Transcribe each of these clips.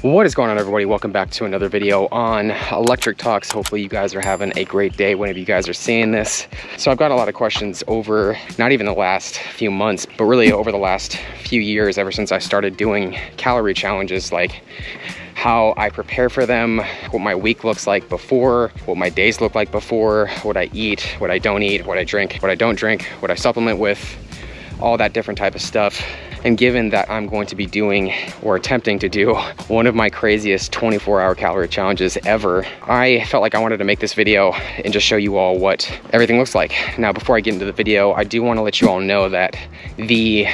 What is going on, everybody? Welcome back to another video on Electric Talks. Hopefully you guys are having a great day whenever you guys are seeing this. So I've got a lot of questions over not even the last few months, but really over the last few years, ever since I started doing calorie challenges, like how I prepare for them, what my week looks like before, what my days look like before, what I eat, what I don't eat, what I drink, what I don't drink, what I supplement with, all that different type of stuff. And given that I'm going to be doing or attempting to do one of my craziest 24-hour calorie challenges ever, I felt like I wanted to make this video and just show you all what everything looks like. Now, before I get into the video, I do want to let you all know that the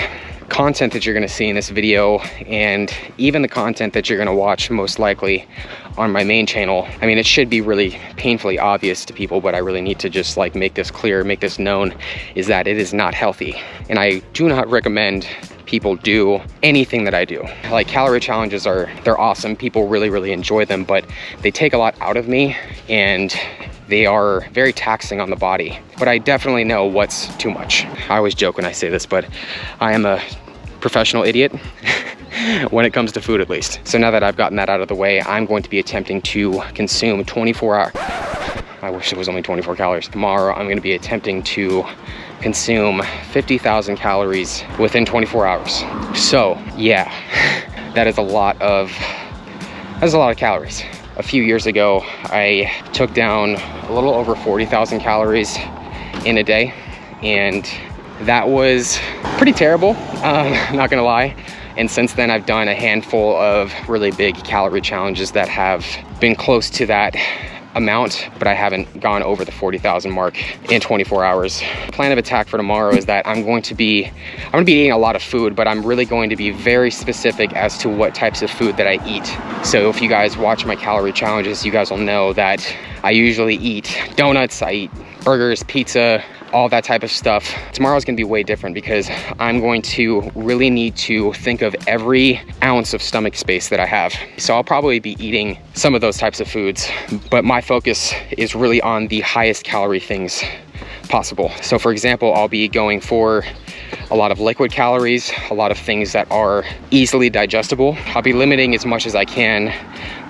content that you're going to see in this video, and even the content that you're going to watch most likely on my main channel, I mean, it should be really painfully obvious to people, but I really need to just like make this clear, make this known, is that it is not healthy. And I do not recommend people do anything that I do. Like, calorie challenges they're awesome. People really enjoy them, but they take a lot out of me and they are very taxing on the body. But I definitely know what's too much. I always joke when I say this, but I am a professional idiot when it comes to food, at least. So now that I've gotten that out of the way, I'm going to be attempting to consume 24 hours. I wish it was only 24 calories. Tomorrow, I'm gonna be attempting to consume 50,000 calories within 24 hours. So yeah, that is a lot of calories. A few years ago, I took down a little over 40,000 calories in a day, and that was pretty terrible, not gonna lie. And since then, I've done a handful of really big calorie challenges that have been close to that amount, but I haven't gone over the 40,000 mark in 24 hours. The plan of attack for tomorrow is that I'm going to be eating a lot of food, but I'm really going to be very specific as to what types of food that I eat. So if you guys watch my calorie challenges, you guys will know that I usually eat donuts, I eat burgers, pizza, all that type of stuff. Tomorrow's gonna be way different because I'm going to really need to think of every ounce of stomach space that I have. So I'll probably be eating some of those types of foods, but my focus is really on the highest calorie things possible. So for example, I'll be going for a lot of liquid calories, a lot of things that are easily digestible. I'll be limiting as much as I can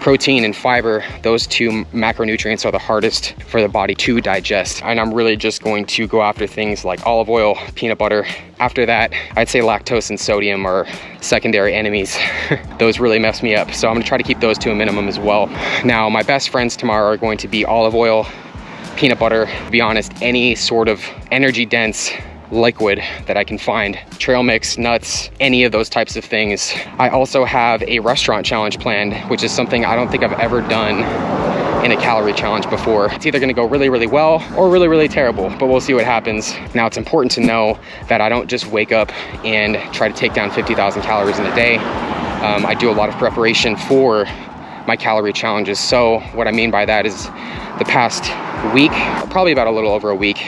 protein and fiber. Those two macronutrients are the hardest for the body to digest. And I'm really just going to go after things like olive oil, peanut butter. After that, I'd say lactose and sodium are secondary enemies. Those really mess me up. So I'm gonna try to keep those to a minimum as well. Now, my best friends tomorrow are going to be olive oil, peanut butter, to be honest, any sort of energy dense liquid that I can find, trail mix, nuts, any of those types of things. I also have a restaurant challenge planned, which is something I don't think I've ever done in a calorie challenge before. It's either gonna go really well or really terrible, but we'll see what happens. Now, it's important to know that I don't just wake up and try to take down 50,000 calories in a day. I do a lot of preparation for my calorie challenges. So what I mean by that is the past week, probably about a little over a week,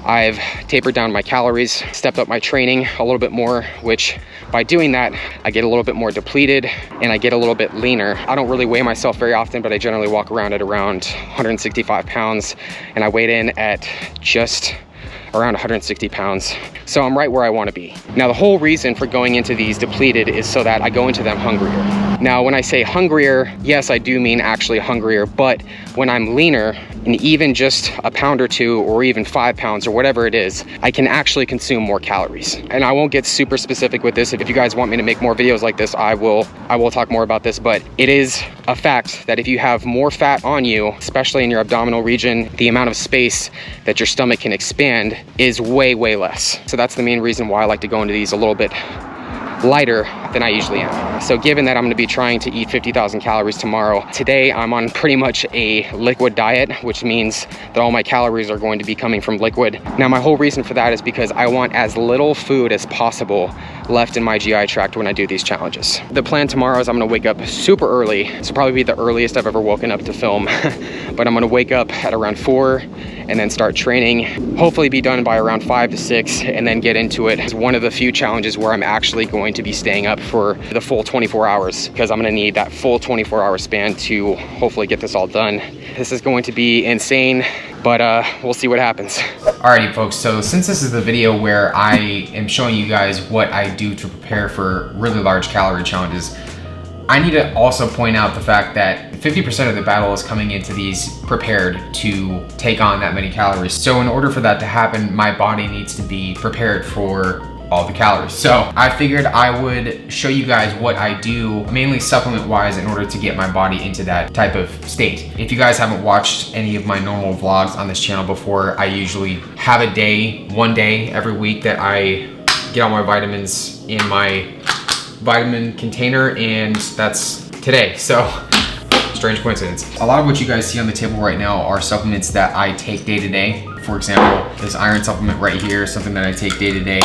I've tapered down my calories, stepped up my training a little bit more, which by doing that, I get a little bit more depleted and I get a little bit leaner. I don't really weigh myself very often, but I generally walk around at around 165 pounds, and I weighed in at just around 160 pounds. So I'm right where I want to be. Now, the whole reason for going into these depleted is so that I go into them hungrier. Now, when I say hungrier, yes, I do mean actually hungrier, but when I'm leaner, and even just a pound or two, or even 5 pounds, or whatever it is, I can actually consume more calories. And I won't get super specific with this. If you guys want me to make more videos like this, I will talk more about this, but it is a fact that if you have more fat on you, especially in your abdominal region, the amount of space that your stomach can expand is way less. So that's the main reason why I like to go into these a little bit lighter than I usually am. So given that I'm gonna be trying to eat 50,000 calories tomorrow, today I'm on pretty much a liquid diet, which means that all my calories are going to be coming from liquid. Now, my whole reason for that is because I want as little food as possible left in my GI tract when I do these challenges. The plan tomorrow is I'm gonna wake up super early. This will probably be the earliest I've ever woken up to film, but I'm gonna wake up at around 4 and then start training, hopefully be done by around 5 to 6, and then get into it. It's one of the few challenges where I'm actually going to be staying up for the full 24 hours, because I'm gonna need that full 24-hour span to hopefully get this all done. This is going to be insane, but we'll see what happens. Alrighty folks, so since this is the video where I am showing you guys what I do to prepare for really large calorie challenges, I need to also point out the fact that 50% of the battle is coming into these prepared to take on that many calories. So in order for that to happen, my body needs to be prepared for all the calories. So I figured I would show you guys what I do, mainly supplement wise, in order to get my body into that type of state. If you guys haven't watched any of my normal vlogs on this channel before, I usually have a day, one day every week that I get all my vitamins in my vitamin container, and that's today. So strange coincidence. A lot of what you guys see on the table right now are supplements that I take day to day. For example, this iron supplement right here is something that I take day to day.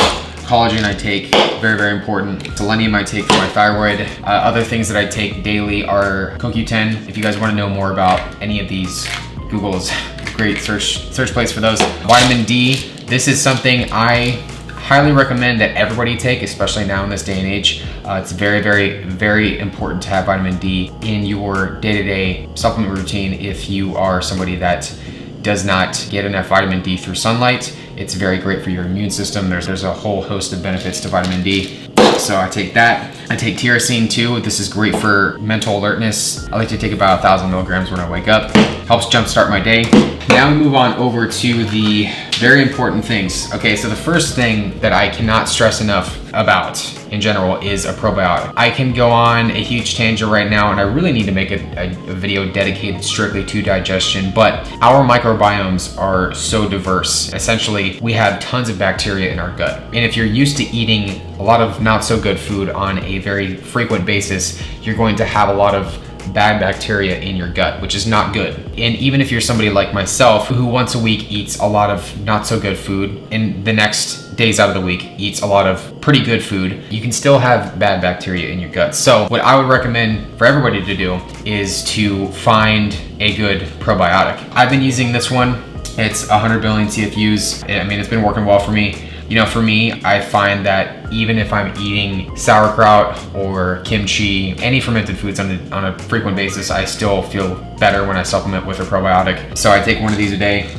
Collagen I take, very, very important. Selenium I take for my thyroid. Other things that I take daily are CoQ10. If you guys want to know more about any of these, Google is a great search place for those. Vitamin D, this is something I highly recommend that everybody take, especially now in this day and age. It's very, very, very important to have vitamin D in your day-to-day supplement routine if you are somebody that does not get enough vitamin D through sunlight. It's very great for your immune system. There's a whole host of benefits to vitamin D. So I take that. I take tyrosine too. This is great for mental alertness. I like to take about 1,000 milligrams when I wake up. Helps jumpstart my day. Now we move on over to the very important things. Okay, so the first thing that I cannot stress enough about in general is a probiotic. I can go on a huge tangent right now, and I really need to make a video dedicated strictly to digestion, but our microbiomes are so diverse. Essentially, we have tons of bacteria in our gut. And if you're used to eating a lot of not so good food on a very frequent basis, you're going to have a lot of bad bacteria in your gut, which is not good. And even if you're somebody like myself who once a week eats a lot of not so good food and the next days out of the week eats a lot of pretty good food, you can still have bad bacteria in your gut. So what I would recommend for everybody to do is to find a good probiotic. I've been using this one. It's 100 billion CFUs. I mean, it's been working well for me. You know, for me, I find that even if I'm eating sauerkraut or kimchi, any fermented foods on a frequent basis, I still feel better when I supplement with a probiotic. So I take one of these a day.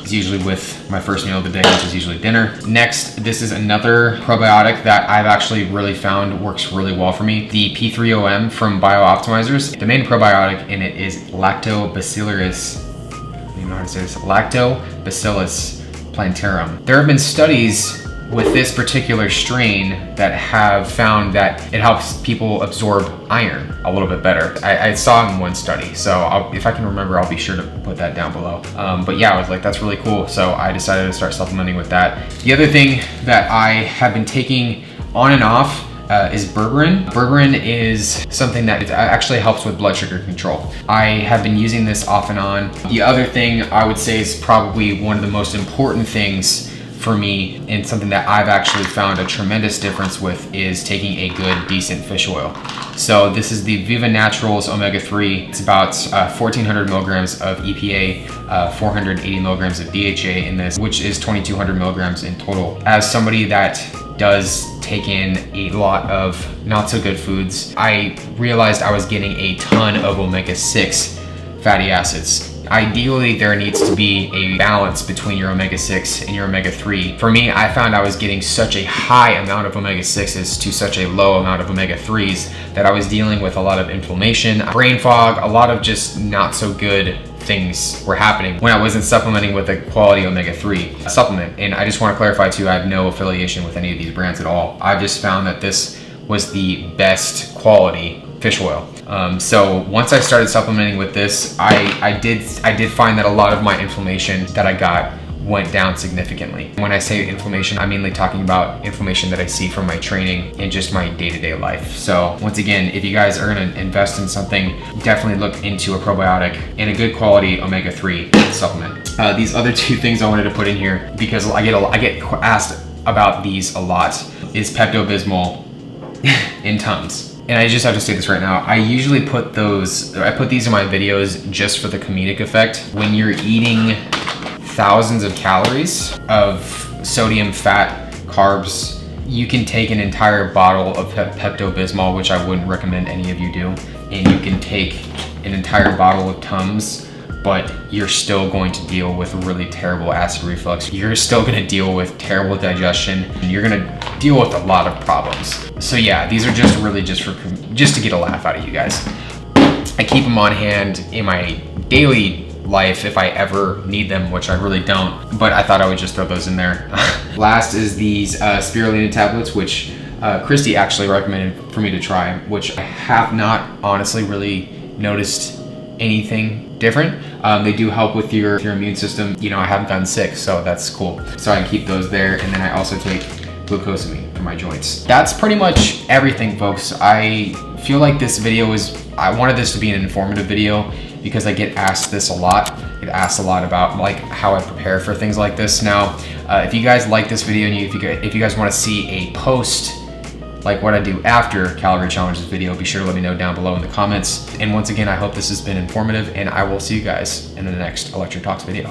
It's usually with my first meal of the day, which is usually dinner. Next, this is another probiotic that I've actually really found works really well for me. The P3OM from BioOptimizers. The main probiotic in it is Lactobacillus, I don't even know how to say this, Lactobacillus plantarum. There have been studies with this particular strain that have found that it helps people absorb iron a little bit better. I saw in one study, so if I can remember, I'll be sure to put that down below. But yeah, I was like, that's really cool. So I decided to start supplementing with that. The other thing that I have been taking on and off is berberine. Berberine is something that actually helps with blood sugar control. I have been using this off and on. The other thing I would say is probably one of the most important things for me, and something that I've actually found a tremendous difference with, is taking a good, decent fish oil. So this is the Viva Naturals Omega-3. It's about 1,400 milligrams of EPA, 480 milligrams of DHA in this, which is 2,200 milligrams in total. As somebody that does take in a lot of not so good foods, I realized I was getting a ton of omega-6 fatty acids. Ideally, there needs to be a balance between your omega-6 and your omega-3. For me, I found I was getting such a high amount of omega-6s to such a low amount of omega-3s that I was dealing with a lot of inflammation, brain fog, a lot of just not so good things were happening when I wasn't supplementing with a quality omega-3 supplement. And I just want to clarify too, I have no affiliation with any of these brands at all. I've just found that this was the best quality fish oil. So once I started supplementing with this, I did find that a lot of my inflammation that I got went down significantly. When I say inflammation, I'm mainly talking about inflammation that I see from my training and just my day-to-day life. So once again, if you guys are gonna invest in something, definitely look into a probiotic and a good quality omega-3 supplement. These other two things I wanted to put in here, because I get asked about these a lot, is Pepto-Bismol in Tums. And I just have to say this right now, I usually put these in my videos just for the comedic effect. When you're eating thousands of calories of sodium, fat, carbs, you can take an entire bottle of Pepto-Bismol, which I wouldn't recommend any of you do, and you can take an entire bottle of Tums but you're still going to deal with really terrible acid reflux. You're still gonna deal with terrible digestion, and you're gonna deal with a lot of problems. So yeah, these are just really just to get a laugh out of you guys. I keep them on hand in my daily life if I ever need them, which I really don't, but I thought I would just throw those in there. Last is these spirulina tablets, which Christy actually recommended for me to try, which I have not honestly really noticed anything different. They do help with your immune system. You know, I haven't gotten sick, so that's cool. So I keep those there, and then I also take glucosamine for my joints. That's pretty much everything, folks. I feel like this video I wanted this to be an informative video because I get asked this a lot. I get asked a lot about like how I prepare for things like this. Now, if you guys like this video and if you guys want to see a post like what I do after Calorie Challenges video, be sure to let me know down below in the comments. And once again, I hope this has been informative, and I will see you guys in the next Electric Talks video.